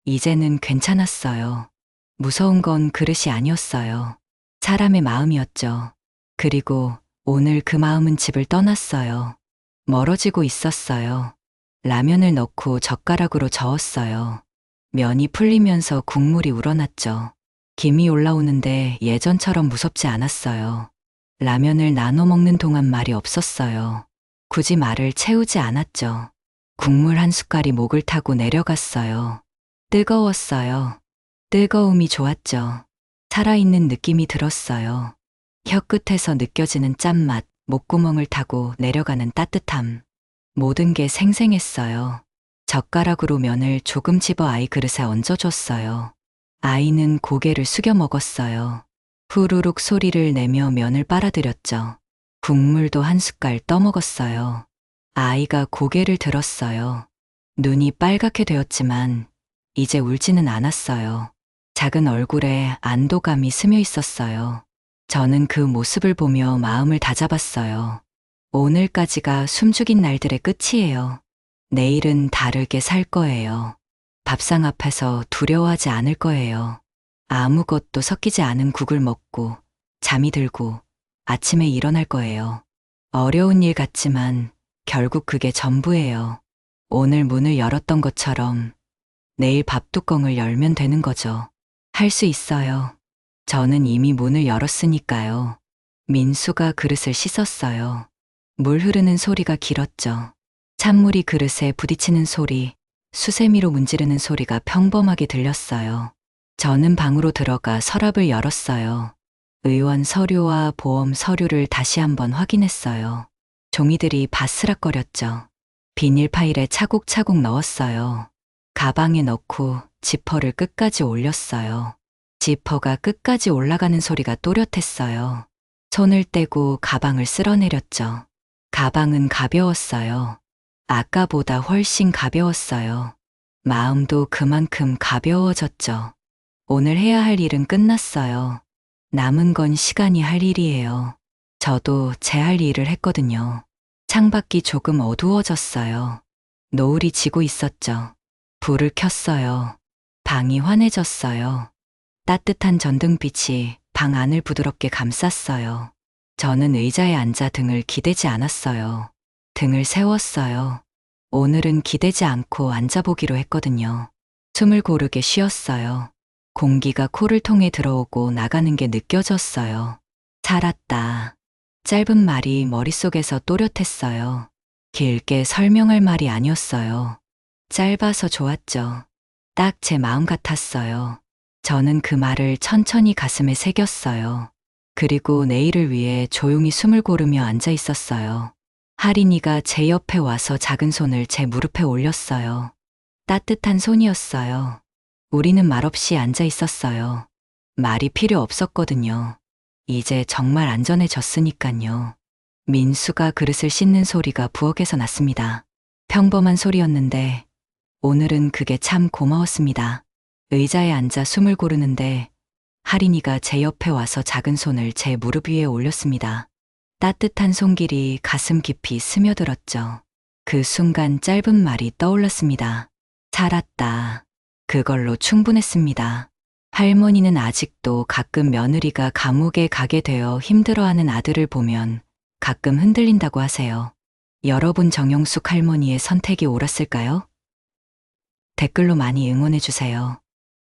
이제는 괜찮았어요. 무서운 건 그릇이 아니었어요. 사람의 마음이었죠. 그리고 오늘 그 마음은 집을 떠났어요. 멀어지고 있었어요. 라면을 넣고 젓가락으로 저었어요. 면이 풀리면서 국물이 우러났죠. 김이 올라오는데 예전처럼 무섭지 않았어요. 라면을 나눠 먹는 동안 말이 없었어요. 굳이 말을 채우지 않았죠. 국물 한 숟갈이 목을 타고 내려갔어요. 뜨거웠어요. 뜨거움이 좋았죠. 살아있는 느낌이 들었어요. 혀끝에서 느껴지는 짠맛, 목구멍을 타고 내려가는 따뜻함. 모든 게 생생했어요. 젓가락으로 면을 조금 집어 아이 그릇에 얹어줬어요. 아이는 고개를 숙여 먹었어요. 후루룩 소리를 내며 면을 빨아들였죠. 국물도 한 숟갈 떠먹었어요. 아이가 고개를 들었어요. 눈이 빨갛게 되었지만 이제 울지는 않았어요. 작은 얼굴에 안도감이 스며 있었어요. 저는 그 모습을 보며 마음을 다잡았어요. 오늘까지가 숨죽인 날들의 끝이에요. 내일은 다르게 살 거예요. 밥상 앞에서 두려워하지 않을 거예요. 아무것도 섞이지 않은 국을 먹고 잠이 들고 아침에 일어날 거예요. 어려운 일 같지만 결국 그게 전부예요. 오늘 문을 열었던 것처럼 내일 밥뚜껑을 열면 되는 거죠. 할 수 있어요. 저는 이미 문을 열었으니까요. 민수가 그릇을 씻었어요. 물 흐르는 소리가 길었죠. 찬물이 그릇에 부딪히는 소리, 수세미로 문지르는 소리가 평범하게 들렸어요. 저는 방으로 들어가 서랍을 열었어요. 의원 서류와 보험 서류를 다시 한번 확인했어요. 종이들이 바스락거렸죠. 비닐 파일에 차곡차곡 넣었어요. 가방에 넣고 지퍼를 끝까지 올렸어요. 지퍼가 끝까지 올라가는 소리가 또렷했어요. 손을 떼고 가방을 쓸어내렸죠. 가방은 가벼웠어요. 아까보다 훨씬 가벼웠어요. 마음도 그만큼 가벼워졌죠. 오늘 해야 할 일은 끝났어요. 남은 건 시간이 할 일이에요. 저도 제 할 일을 했거든요. 창밖이 조금 어두워졌어요. 노을이 지고 있었죠. 불을 켰어요. 방이 환해졌어요. 따뜻한 전등빛이 방 안을 부드럽게 감쌌어요. 저는 의자에 앉아 등을 기대지 않았어요. 등을 세웠어요. 오늘은 기대지 않고 앉아보기로 했거든요. 숨을 고르게 쉬었어요. 공기가 코를 통해 들어오고 나가는 게 느껴졌어요. 살았다. 짧은 말이 머릿속에서 또렷했어요. 길게 설명할 말이 아니었어요. 짧아서 좋았죠. 딱 제 마음 같았어요. 저는 그 말을 천천히 가슴에 새겼어요. 그리고 내일을 위해 조용히 숨을 고르며 앉아 있었어요. 하린이가 제 옆에 와서 작은 손을 제 무릎에 올렸어요. 따뜻한 손이었어요. 우리는 말없이 앉아 있었어요. 말이 필요 없었거든요. 이제 정말 안전해졌으니깐요. 민수가 그릇을 씻는 소리가 부엌에서 났습니다. 평범한 소리였는데 오늘은 그게 참 고마웠습니다. 의자에 앉아 숨을 고르는데 하린이가 제 옆에 와서 작은 손을 제 무릎 위에 올렸습니다. 따뜻한 손길이 가슴 깊이 스며들었죠. 그 순간 짧은 말이 떠올랐습니다. 살았다. 그걸로 충분했습니다. 할머니는 아직도 가끔 며느리가 감옥에 가게 되어 힘들어하는 아들을 보면 가끔 흔들린다고 하세요. 여러분 정영숙 할머니의 선택이 옳았을까요? 댓글로 많이 응원해주세요.